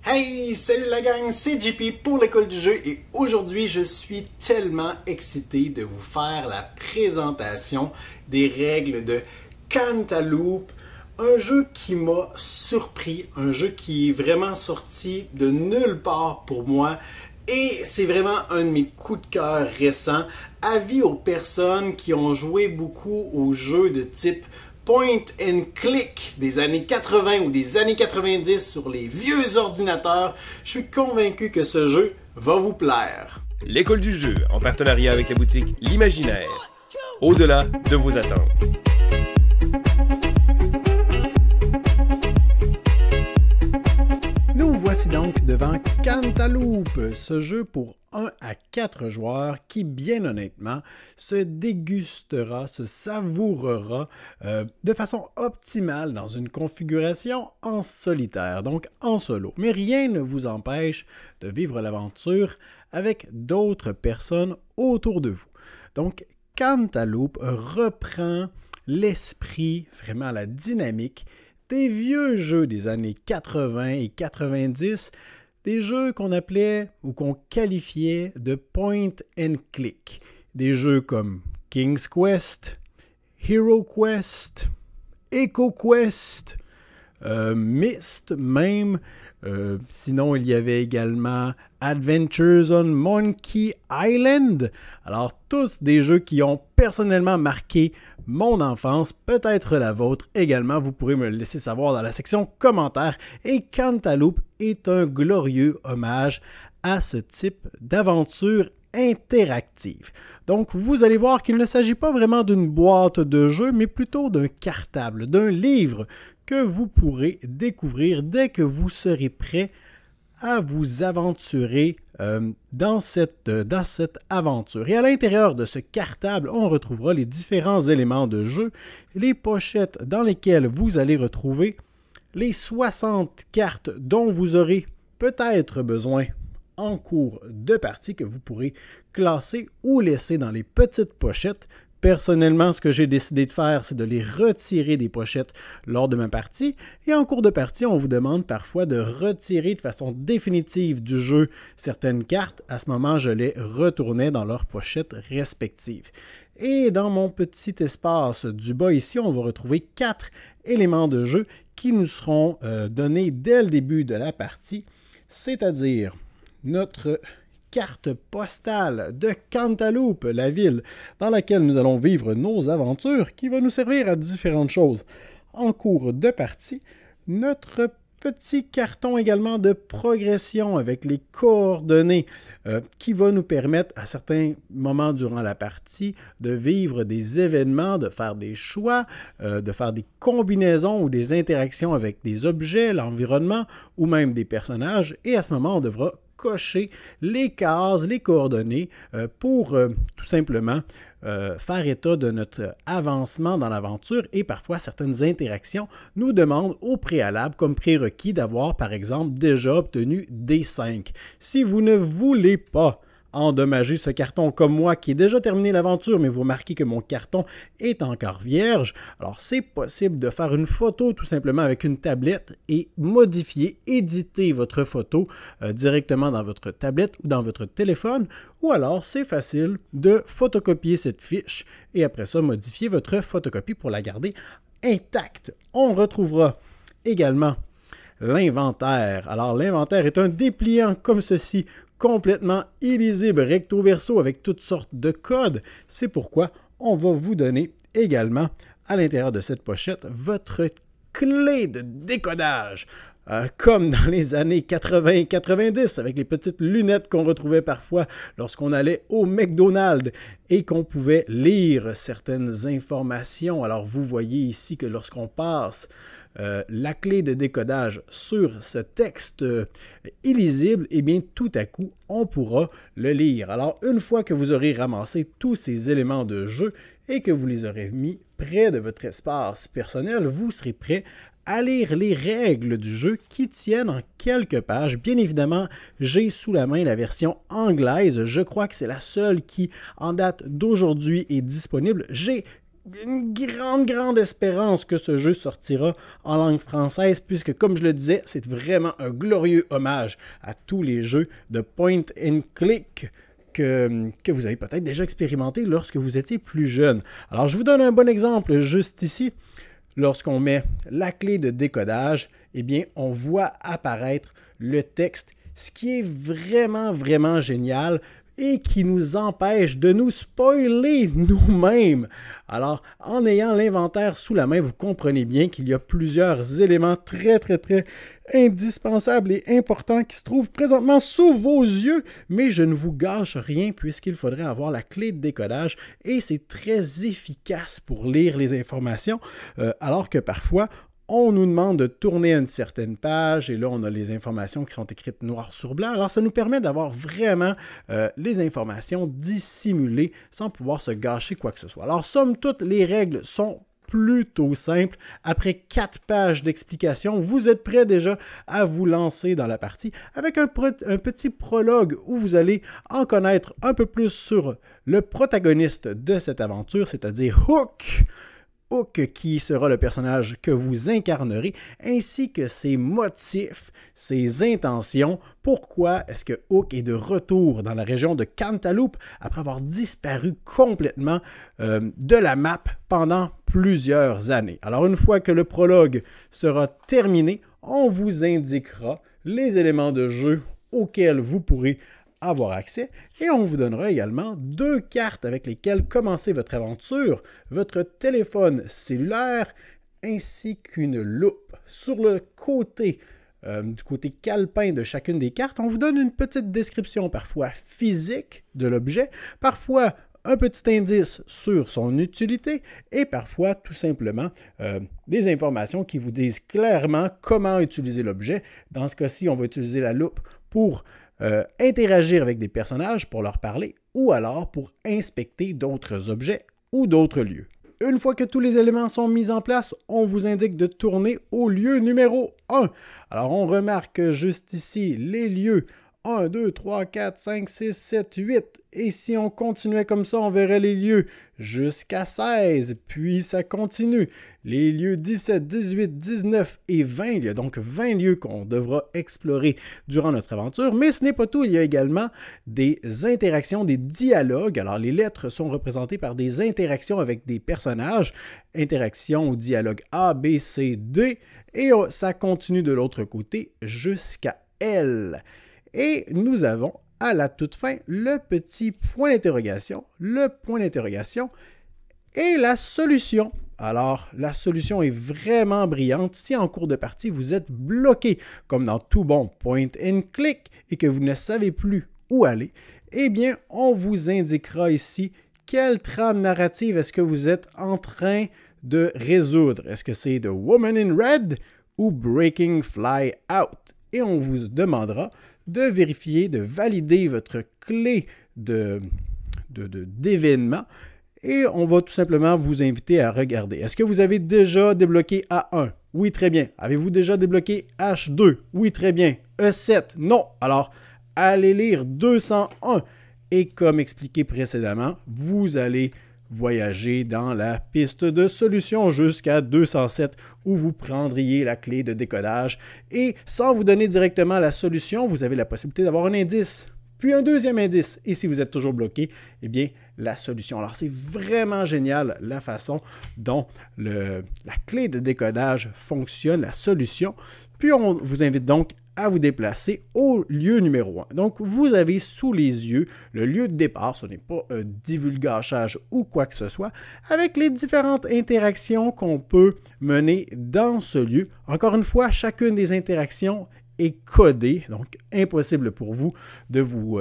Hey, salut la gang, c'est JP pour l'école du jeu et aujourd'hui je suis tellement excité de vous faire la présentation des règles de Cantaloupe, un jeu qui m'a surpris, un jeu qui est vraiment sorti de nulle part pour moi et c'est vraiment un de mes coups de cœur récents. Avis aux personnes qui ont joué beaucoup aux jeux de type point and click des années 80 ou des années 90 sur les vieux ordinateurs, je suis convaincu que ce jeu va vous plaire. L'école du jeu, en partenariat avec la boutique L'Imaginaire, au-delà de vos attentes. Nous voici donc devant Cantaloupe, ce jeu pour 1 à 4 joueurs qui, bien honnêtement, se dégustera, se savourera de façon optimale dans une configuration en solitaire, donc en solo. Mais rien ne vous empêche de vivre l'aventure avec d'autres personnes autour de vous. Donc, Cantaloupe reprend l'esprit, vraiment la dynamique des vieux jeux des années 80 et 90, des jeux qu'on appelait ou qu'on qualifiait de point and click. Des jeux comme King's Quest, Hero Quest, Echo Quest, Myst même. Sinon, il y avait également Adventures on Monkey Island. Alors, tous des jeux qui ont personnellement marqué mon enfance, peut-être la vôtre également. Vous pourrez me le laisser savoir dans la section commentaires. Et Cantaloupe est un glorieux hommage à ce type d'aventure interactive. Donc, vous allez voir qu'il ne s'agit pas vraiment d'une boîte de jeu, mais plutôt d'un cartable, d'un livre que vous pourrez découvrir dès que vous serez prêt à vous aventurer dans cette aventure. Et à l'intérieur de ce cartable, on retrouvera les différents éléments de jeu, les pochettes dans lesquelles vous allez retrouver les 60 cartes dont vous aurez peut-être besoin en cours de partie que vous pourrez classer ou laisser dans les petites pochettes. Personnellement, ce que j'ai décidé de faire, c'est de les retirer des pochettes lors de ma partie. Et en cours de partie, on vous demande parfois de retirer de façon définitive du jeu certaines cartes. À ce moment, je les retournais dans leurs pochettes respectives. Et dans mon petit espace du bas ici, on va retrouver 4 éléments de jeu qui nous seront donnés dès le début de la partie, c'est-à-dire notre carte postale de Cantaloupe, la ville dans laquelle nous allons vivre nos aventures, qui va nous servir à différentes choses en cours de partie. Notre petit carton également de progression avec les coordonnées qui va nous permettre à certains moments durant la partie de vivre des événements, de faire des choix, de faire des combinaisons ou des interactions avec des objets, l'environnement ou même des personnages. Et à ce moment, on devra cocher les cases, les coordonnées pour tout simplement faire état de notre avancement dans l'aventure et parfois certaines interactions nous demandent au préalable comme prérequis d'avoir par exemple déjà obtenu des 5. Si vous ne voulez pas endommager ce carton comme moi qui ai déjà terminé l'aventure, mais vous remarquez que mon carton est encore vierge, alors c'est possible de faire une photo tout simplement avec une tablette et modifier, éditer votre photo directement dans votre tablette ou dans votre téléphone, ou alors c'est facile de photocopier cette fiche et après ça modifier votre photocopie pour la garder intacte. On retrouvera également l'inventaire. Alors l'inventaire est un dépliant comme ceci, complètement illisible recto verso avec toutes sortes de codes. C'est pourquoi on va vous donner également à l'intérieur de cette pochette votre clé de décodage. Comme dans les années 80 et 90, avec les petites lunettes qu'on retrouvait parfois lorsqu'on allait au McDonald's et qu'on pouvait lire certaines informations. Alors vous voyez ici que lorsqu'on passe la clé de décodage sur ce texte illisible, et bien tout à coup, on pourra le lire. Alors, une fois que vous aurez ramassé tous ces éléments de jeu et que vous les aurez mis près de votre espace personnel, vous serez prêt à lire les règles du jeu qui tiennent en quelques pages. Bien évidemment, j'ai sous la main la version anglaise. Je crois que c'est la seule qui, en date d'aujourd'hui, est disponible. J'ai une grande espérance que ce jeu sortira en langue française, puisque, comme je le disais, c'est vraiment un glorieux hommage à tous les jeux de point and click que vous avez peut-être déjà expérimenté lorsque vous étiez plus jeune. Alors, je vous donne un bon exemple juste ici. Lorsqu'on met la clé de décodage, eh bien, on voit apparaître le texte, ce qui est vraiment génial et qui nous empêche de nous spoiler nous-mêmes. Alors, en ayant l'inventaire sous la main, vous comprenez bien qu'il y a plusieurs éléments très indispensables et importants qui se trouvent présentement sous vos yeux, mais je ne vous gâche rien puisqu'il faudrait avoir la clé de décodage et c'est très efficace pour lire les informations, alors que parfois, on nous demande de tourner une certaine page et là, on a les informations qui sont écrites noir sur blanc. Alors, ça nous permet d'avoir vraiment les informations dissimulées sans pouvoir se gâcher quoi que ce soit. Alors, somme toute, les règles sont plutôt simples. Après 4 pages d'explication, vous êtes prêt déjà à vous lancer dans la partie avec un petit prologue où vous allez en connaître un peu plus sur le protagoniste de cette aventure, c'est-à-dire Hook. Hook, qui sera le personnage que vous incarnerez, ainsi que ses motifs, ses intentions. Pourquoi est-ce que Hook est de retour dans la région de Cantaloupe après avoir disparu complètement de la map pendant plusieurs années? Alors, une fois que le prologue sera terminé, on vous indiquera les éléments de jeu auxquels vous pourrez avoir accès et on vous donnera également 2 cartes avec lesquelles commencer votre aventure, votre téléphone cellulaire ainsi qu'une loupe. Sur le côté du côté calepin de chacune des cartes, on vous donne une petite description parfois physique de l'objet, parfois un petit indice sur son utilité et parfois tout simplement des informations qui vous disent clairement comment utiliser l'objet. Dans ce cas-ci, on va utiliser la loupe pour interagir avec des personnages pour leur parler ou alors pour inspecter d'autres objets ou d'autres lieux. Une fois que tous les éléments sont mis en place, on vous indique de tourner au lieu numéro 1. Alors on remarque juste ici les lieux 1, 2, 3, 4, 5, 6, 7, 8. Et si on continuait comme ça, on verrait les lieux jusqu'à 16. Puis ça continue. Les lieux 17, 18, 19 et 20. Il y a donc 20 lieux qu'on devra explorer durant notre aventure. Mais ce n'est pas tout. Il y a également des interactions, des dialogues. Alors les lettres sont représentées par des interactions avec des personnages. Interactions ou dialogue A, B, C, D. Et ça continue de l'autre côté jusqu'à L. Et nous avons à la toute fin le petit point d'interrogation, le point d'interrogation et la solution. Alors, la solution est vraiment brillante. Si en cours de partie, vous êtes bloqué, comme dans tout bon point and click, et que vous ne savez plus où aller, eh bien, on vous indiquera ici quelle trame narrative est-ce que vous êtes en train de résoudre. Est-ce que c'est The Woman in Red ou Breaking Fly Out? Et on vous demandera de vérifier, de valider votre clé d'événement et on va tout simplement vous inviter à regarder. Est-ce que vous avez déjà débloqué A1? Oui, très bien. Avez-vous déjà débloqué H2? Oui, très bien. E7? Non. Alors, allez lire 201 et comme expliqué précédemment, vous allez voyager dans la piste de solution jusqu'à 207 où vous prendriez la clé de décodage et sans vous donner directement la solution, vous avez la possibilité d'avoir un indice, puis un deuxième indice et si vous êtes toujours bloqué, eh bien la solution. Alors c'est vraiment génial la façon dont la clé de décodage fonctionne, la solution, puis on vous invite donc à vous déplacer au lieu numéro 1. Donc, vous avez sous les yeux le lieu de départ, ce n'est pas un divulgachage ou quoi que ce soit, avec les différentes interactions qu'on peut mener dans ce lieu. Encore une fois, chacune des interactions est codée, donc impossible pour vous de vous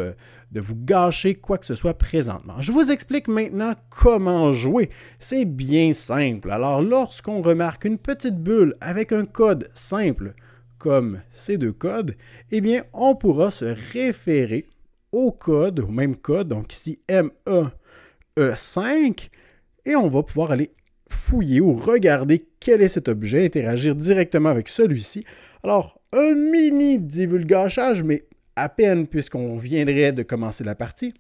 gâcher quoi que ce soit présentement. Je vous explique maintenant comment jouer. C'est bien simple. Alors, lorsqu'on remarque une petite bulle avec un code simple, comme ces 2 codes, eh bien, on pourra se référer au code, au même code, donc ici MEE5, et on va pouvoir aller fouiller ou regarder quel est cet objet, interagir directement avec celui-ci. Alors, un mini divulgachage, mais à peine puisqu'on viendrait de commencer la partie,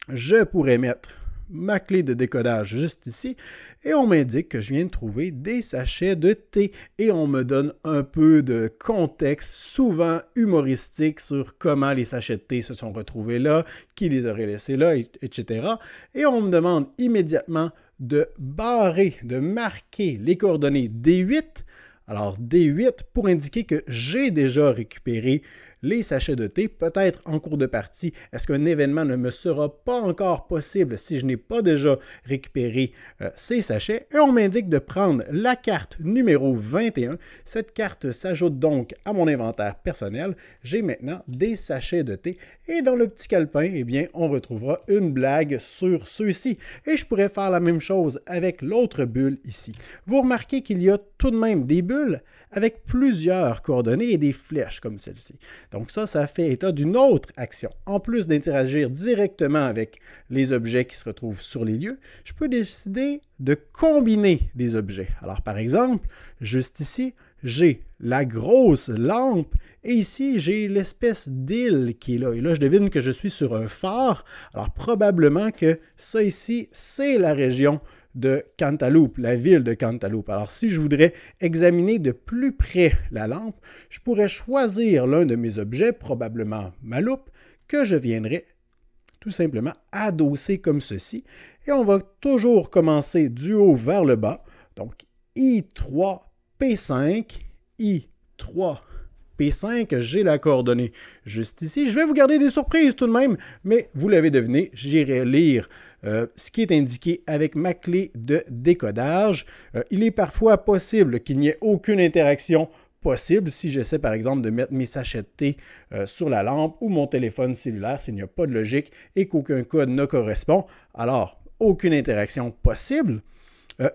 je pourrais mettre ma clé de décodage juste ici et on m'indique que je viens de trouver des sachets de thé et on me donne un peu de contexte souvent humoristique sur comment les sachets de thé se sont retrouvés là, qui les aurait laissés là, etc. Et on me demande immédiatement de barrer, de marquer les coordonnées D8. Alors D8 pour indiquer que j'ai déjà récupéré les sachets de thé, peut-être en cours de partie. Est-ce qu'un événement ne me sera pas encore possible si je n'ai pas déjà récupéré ces sachets? Et on m'indique de prendre la carte numéro 21. Cette carte s'ajoute donc à mon inventaire personnel. J'ai maintenant des sachets de thé. Et dans le petit calepin, eh bien, on retrouvera une blague sur ceux-ci. Et je pourrais faire la même chose avec l'autre bulle ici. Vous remarquez qu'il y a tout de même des bulles avec plusieurs coordonnées et des flèches comme celle-ci. Donc ça fait état d'une autre action. En plus d'interagir directement avec les objets qui se retrouvent sur les lieux, je peux décider de combiner des objets. Alors par exemple, juste ici, j'ai la grosse lampe et ici, j'ai l'espèce d'île qui est là. Et là, je devine que je suis sur un phare. Alors probablement que ça ici, c'est la région de Cantaloupe, la ville de Cantaloupe. Alors, si je voudrais examiner de plus près la lampe, je pourrais choisir l'un de mes objets, probablement ma loupe, que je viendrais tout simplement adosser comme ceci. Et on va toujours commencer du haut vers le bas. Donc, I3, P5, I3, P5, j'ai la coordonnée juste ici. Je vais vous garder des surprises tout de même, mais vous l'avez deviné, j'irai lire ce qui est indiqué avec ma clé de décodage. Il est parfois possible qu'il n'y ait aucune interaction possible si j'essaie par exemple de mettre mes sachets de thé sur la lampe ou mon téléphone cellulaire s'il n'y a pas de logique et qu'aucun code ne correspond. Alors, aucune interaction possible.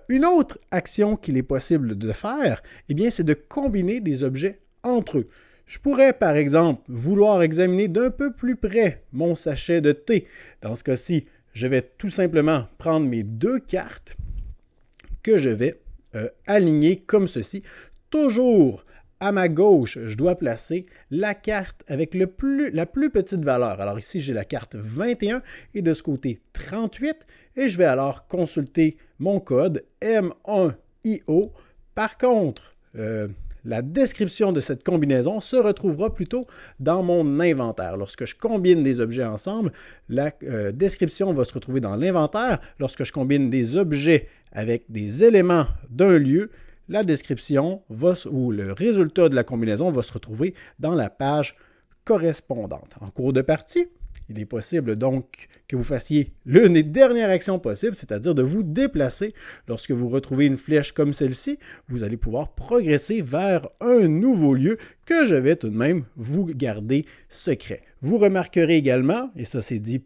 Une autre action qu'il est possible de faire, eh bien, c'est de combiner des objets entre eux. Je pourrais, par exemple, vouloir examiner d'un peu plus près mon sachet de thé. Dans ce cas-ci, je vais tout simplement prendre mes deux cartes que je vais aligner comme ceci. Toujours à ma gauche, je dois placer la carte avec la plus petite valeur. Alors ici, j'ai la carte 21 et de ce côté 38 et je vais alors consulter mon code M1IO. Par contre, la description de cette combinaison se retrouvera plutôt dans mon inventaire. Lorsque je combine des objets ensemble, la description va se retrouver dans l'inventaire. Lorsque je combine des objets avec des éléments d'un lieu, la description ou le résultat de la combinaison va se retrouver dans la page correspondante. En cours de partie, il est possible donc que vous fassiez l'une des dernières actions possibles, c'est-à-dire de vous déplacer. Lorsque vous retrouvez une flèche comme celle-ci, vous allez pouvoir progresser vers un nouveau lieu que je vais tout de même vous garder secret. Vous remarquerez également, et ça c'est dit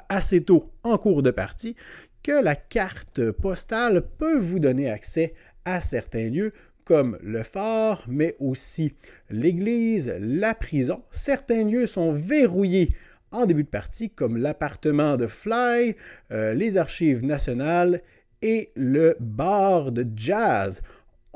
assez tôt en cours de partie, que la carte postale peut vous donner accès à certains lieux comme le phare, mais aussi l'église, la prison. Certains lieux sont verrouillés en début de partie, comme l'appartement de Fly, les archives nationales et le bar de jazz.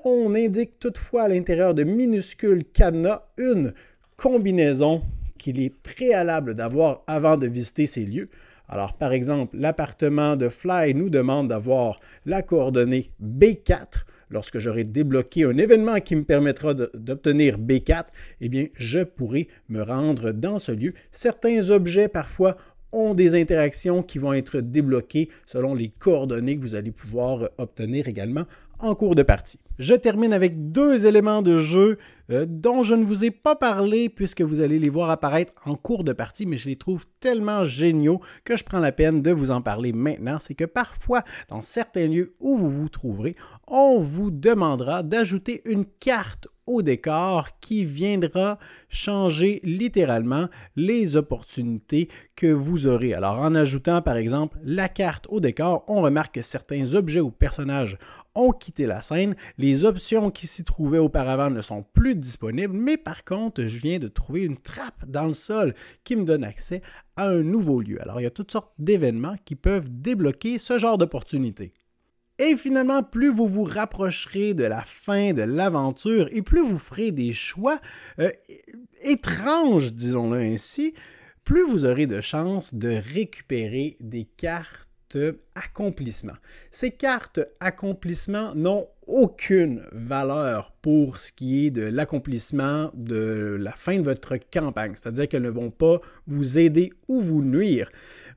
On indique toutefois à l'intérieur de minuscules cadenas une combinaison qu'il est préalable d'avoir avant de visiter ces lieux. Alors, par exemple, l'appartement de Fly nous demande d'avoir la coordonnée B4. Lorsque j'aurai débloqué un événement qui me permettra d'obtenir B4, eh bien, je pourrai me rendre dans ce lieu. Certains objets, parfois, ont des interactions qui vont être débloquées selon les coordonnées que vous allez pouvoir obtenir également en cours de partie. Je termine avec deux éléments de jeu dont je ne vous ai pas parlé puisque vous allez les voir apparaître en cours de partie, mais je les trouve tellement géniaux que je prends la peine de vous en parler maintenant. C'est que parfois, dans certains lieux où vous vous trouverez, on vous demandera d'ajouter une carte au décor qui viendra changer littéralement les opportunités que vous aurez. Alors, en ajoutant par exemple la carte au décor, on remarque que certains objets ou personnages ont quitté la scène. Les options qui s'y trouvaient auparavant ne sont plus disponibles, mais par contre, je viens de trouver une trappe dans le sol qui me donne accès à un nouveau lieu. Alors, il y a toutes sortes d'événements qui peuvent débloquer ce genre d'opportunités. Et finalement, plus vous vous rapprocherez de la fin de l'aventure et plus vous ferez des choix étranges, disons-le ainsi, plus vous aurez de chances de récupérer des cartes accomplissement. Ces cartes accomplissement n'ont aucune valeur pour ce qui est de l'accomplissement de la fin de votre campagne, c'est-à-dire qu'elles ne vont pas vous aider ou vous nuire.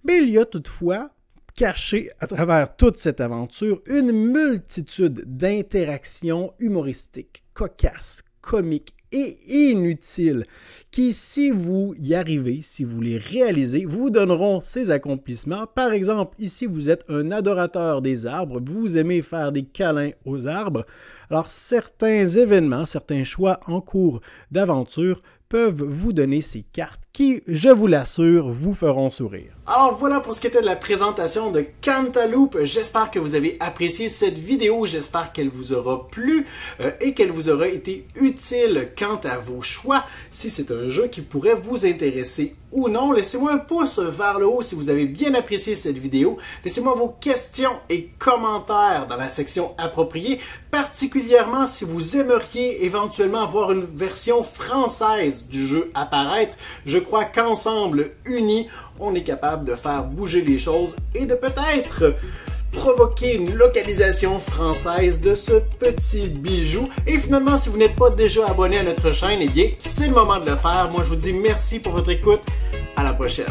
Mais il y a toutefois caché à travers toute cette aventure une multitude d'interactions humoristiques, cocasses, comiques et inutiles qui, si vous y arrivez, si vous les réalisez, vous donneront ces accomplissements. Par exemple, ici, vous êtes un adorateur des arbres, vous aimez faire des câlins aux arbres. Alors, certains événements, certains choix en cours d'aventure peuvent vous donner ces cartes qui, je vous l'assure, vous feront sourire. Alors voilà pour ce qui était de la présentation de Cantaloupe. J'espère que vous avez apprécié cette vidéo, j'espère qu'elle vous aura plu et qu'elle vous aura été utile quant à vos choix. Si c'est un jeu qui pourrait vous intéresser ou non, laissez-moi un pouce vers le haut si vous avez bien apprécié cette vidéo. Laissez-moi vos questions et commentaires dans la section appropriée, particulièrement si vous aimeriez éventuellement voir une version française du jeu apparaître. Je crois qu'ensemble, unis, on est capable de faire bouger les choses et de peut-être provoquer une localisation française de ce petit bijou. Et finalement, si vous n'êtes pas déjà abonné à notre chaîne, eh bien, c'est le moment de le faire. Moi, je vous dis merci pour votre écoute. À la prochaine.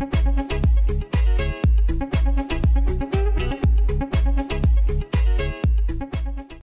1, 2